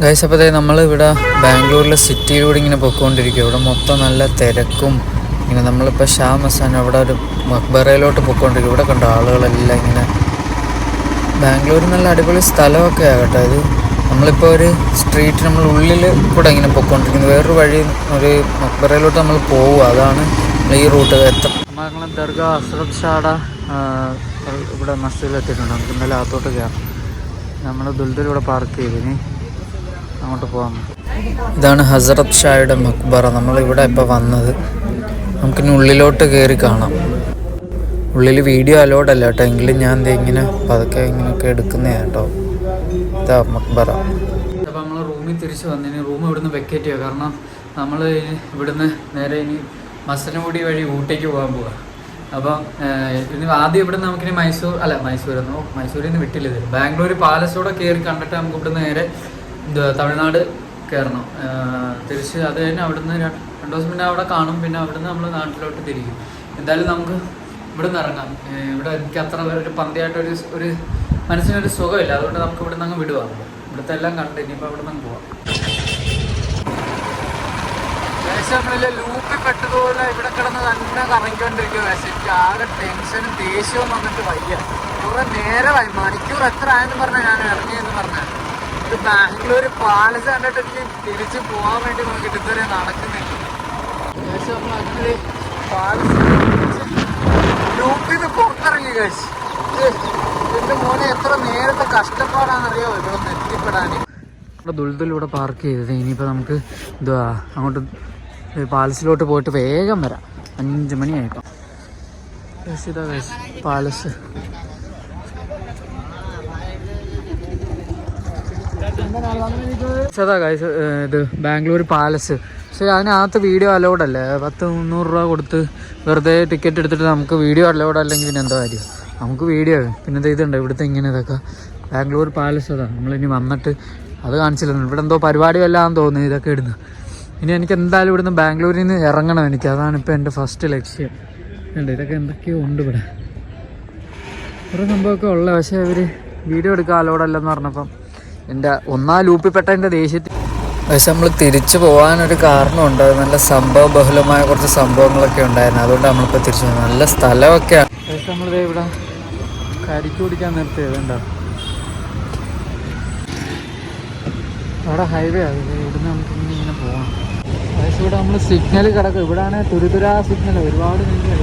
Guys, അപ്പോൾ നമ്മളിവിടെ ബാംഗ്ലൂരിലെ സിറ്റിയിലൂടെ ഇങ്ങനെ പൊയ്ക്കൊണ്ടിരിക്കുക. ഇവിടെ മൊത്തം നല്ല തിരക്കും. ഇങ്ങനെ നമ്മളിപ്പോൾ ഷാ മസ്താൻ അവിടെ ഒരു മക്ബറയിലോട്ട് പൊയ്ക്കൊണ്ടിരിക്കും. ഇവിടെ കണ്ട ആളുകളെല്ലാം ഇങ്ങനെ. ബാംഗ്ലൂർ നല്ല അടിപൊളി സ്ഥലമൊക്കെ ആകട്ടെ. ഇത് നമ്മളിപ്പോൾ ഒരു സ്ട്രീറ്റ് നമ്മൾ ഉള്ളിൽ കൂടെ ഇങ്ങനെ പൊയ്ക്കൊണ്ടിരിക്കുന്നത്. വേറൊരു വഴി ഒരു മക്ബറയിലോട്ട് നമ്മൾ പോവുക. അതാണ് ഈ റൂട്ട്. നമ്മളെ ദർഗാ ഹസ്രത് ഷായുടെ ഇവിടെ മസ്ജിദിലെത്തിയിട്ടുണ്ട്. നമുക്ക് ഇന്നലെ അകത്തോട്ട് കയറാം. നമ്മൾ ദുൽദുൽ പാർക്ക് ചെയ്തിന് അങ്ങോട്ട് പോകാം. ഇതാണ് ഹസ്രത് ഷായുടെ മക്ബറ. നമ്മളിവിടെ ഇപ്പോൾ വന്നത്. നമുക്കിനി ഉള്ളിലോട്ട് കയറി കാണാം. ഉള്ളിൽ വീഡിയോ അലോഡ് അല്ല കേട്ടോ, എങ്കിലും ഞാൻ ഇങ്ങനെ പതുക്കെ ഇങ്ങനെയൊക്കെ എടുക്കുന്നതാണ് കേട്ടോ. ഇതാ മക്ബറ. അപ്പോൾ നമ്മൾ റൂമിൽ തിരിച്ച് വന്നിന്. റൂം ഇവിടുന്ന് വെക്കേറ്റ് ചെയ്യുക. കാരണം നമ്മൾ ഇവിടുന്ന് നേരെ ഇനി മസനഗുഡി വഴി ഊട്ടിക്ക് പോകാൻ പോവുക. അപ്പം ഇനി ആദ്യം ഇവിടുന്ന് നമുക്കിനി മൈസൂരിൽ നിന്ന് വിട്ടില്ല. ഇത് ബാംഗ്ലൂർ പാലസോടെ കയറി കണ്ടിട്ട് നമുക്ക് ഇവിടുന്ന് നേരെ തമിഴ്നാട് കയറണം. തിരിച്ച് അത് കഴിഞ്ഞ് അവിടുന്ന് 2 ദിവസം പിന്നെ അവിടെ കാണും. പിന്നെ അവിടുന്ന് നമ്മൾ നാട്ടിലോട്ട് തിരിക്കും. എന്തായാലും നമുക്ക് ഇവിടുന്ന് ഇറങ്ങാം. ഇവിടെ എനിക്ക് അത്ര ഒരു പന്തിയായിട്ട് ഒരു മനസ്സിനൊരു സുഖമില്ല. അതുകൊണ്ട് നമുക്ക് ഇവിടുന്ന് അങ്ങ് വിടുക. ഇവിടുത്തെ എല്ലാം കണ്ട് ഇനിയിപ്പോൾ അവിടെ നിന്ന് പോവാം. നമ്മളിൽ ലൂപ്പിൽ പെട്ടതുപോലെ ഇവിടെ കിടന്ന് തന്നെ കറങ്ങിക്കൊണ്ടിരിക്കുക. എനിക്ക് ആകെ ടെൻഷനും ദേഷ്യവും വന്നിട്ട് വയ്യ. കുറെ നേരമായി, മണിക്കൂർ എത്ര ആയെന്ന് പറഞ്ഞാൽ ഞാൻ ഇറങ്ങിയെന്ന് പറഞ്ഞാൽ. ഇത് ബാംഗ്ലൂർ പാലസ് കണ്ടിട്ട് എനിക്ക് തിരിച്ച് പോകാൻ വേണ്ടി നോക്കിയിട്ട് ഇതുവരെ നടക്കുന്നില്ല. ഏകദേശം നമ്മൾ അങ്ങനെ പാലസ് ലൂപ്പിൽ നിന്ന് പുറത്തിറങ്ങി കഴിച്ചു. എൻ്റെ മോനെ എത്ര നേരത്തെ കഷ്ടപ്പാടാണെന്നറിയോ ഇവിടെ ഒന്ന് എത്തിപ്പെടാൻ. ഇവിടെ ദുൽദുൽ പാർക്ക് ചെയ്തത്. ഇനിയിപ്പോൾ നമുക്ക് അങ്ങോട്ട് പാലസിലോട്ട് പോയിട്ട് വേഗം വരാം. 5 മണിയായിപ്പോൾ. ഇതാ പാലസ്. ഇത് ബാംഗ്ലൂർ പാലസ്. പക്ഷേ അതിനകത്ത് വീഡിയോ അലൗഡ് അല്ലേ. 100-300 രൂപ കൊടുത്ത് വെറുതെ ടിക്കറ്റ് എടുത്തിട്ട് നമുക്ക് വീഡിയോ അലൗഡ് അല്ലെങ്കിൽ പിന്നെ എന്താ കാര്യം. നമുക്ക് വീഡിയോ പിന്നെ ഇതുണ്ട് ഇവിടുത്തെ ഇങ്ങനെ ഇതൊക്കെ. ബാംഗ്ലൂർ പാലസ് അതാണ്. നമ്മളിനി വന്നിട്ട് അത് കാണിച്ചില്ല. ഇവിടെ എന്തോ പരിപാടി വല്ലതാണെന്ന് തോന്നുന്നു ഇതൊക്കെ ഇടുന്നു. ഇനി എനിക്ക് എന്തായാലും ഇവിടുന്ന് ബാംഗ്ലൂരിൽ നിന്ന് ഇറങ്ങണം. അതാണ് ഇപ്പോൾ എൻ്റെ ഫസ്റ്റ് ലക്ഷ്യം. ഉണ്ട് ഇതൊക്കെ എന്തൊക്കെയോ ഉണ്ട് ഇവിടെ. കുറേ സംഭവമൊക്കെ ഉള്ളത്. പക്ഷേ ഇവർ വീഡിയോ എടുക്കാൻ അലോഡല്ലെന്ന് പറഞ്ഞപ്പം എൻ്റെ ലൂപ്പിൽ പെട്ട എൻ്റെ ദേഷ്യത്തിൽ. പക്ഷെ നമ്മൾ തിരിച്ചു പോകാനൊരു കാരണമുണ്ട്. നല്ല സംഭവ ബഹുലമായ കുറച്ച് സംഭവങ്ങളൊക്കെ ഉണ്ടായിരുന്നു. അതുകൊണ്ട് നമ്മളിപ്പോൾ തിരിച്ചു പോകുന്നത്. നല്ല സ്ഥലമൊക്കെയാണ്. പക്ഷെ നമ്മളിത് ഇവിടെ കരിക്ക് കുടിക്കാൻ നിർത്തിയതുണ്ടോ. അവിടെ ഹൈവേ ആണ്. ഇവിടുന്ന് നമുക്ക് ഇങ്ങനെ പോകണം. പക്ഷേ ഇവിടെ നമ്മൾ സിഗ്നൽ കിടക്കും. ഇവിടെയാണ് തുരുതുരാ സിഗ്നൽ. ഒരുപാട് സിഗ്നൽ.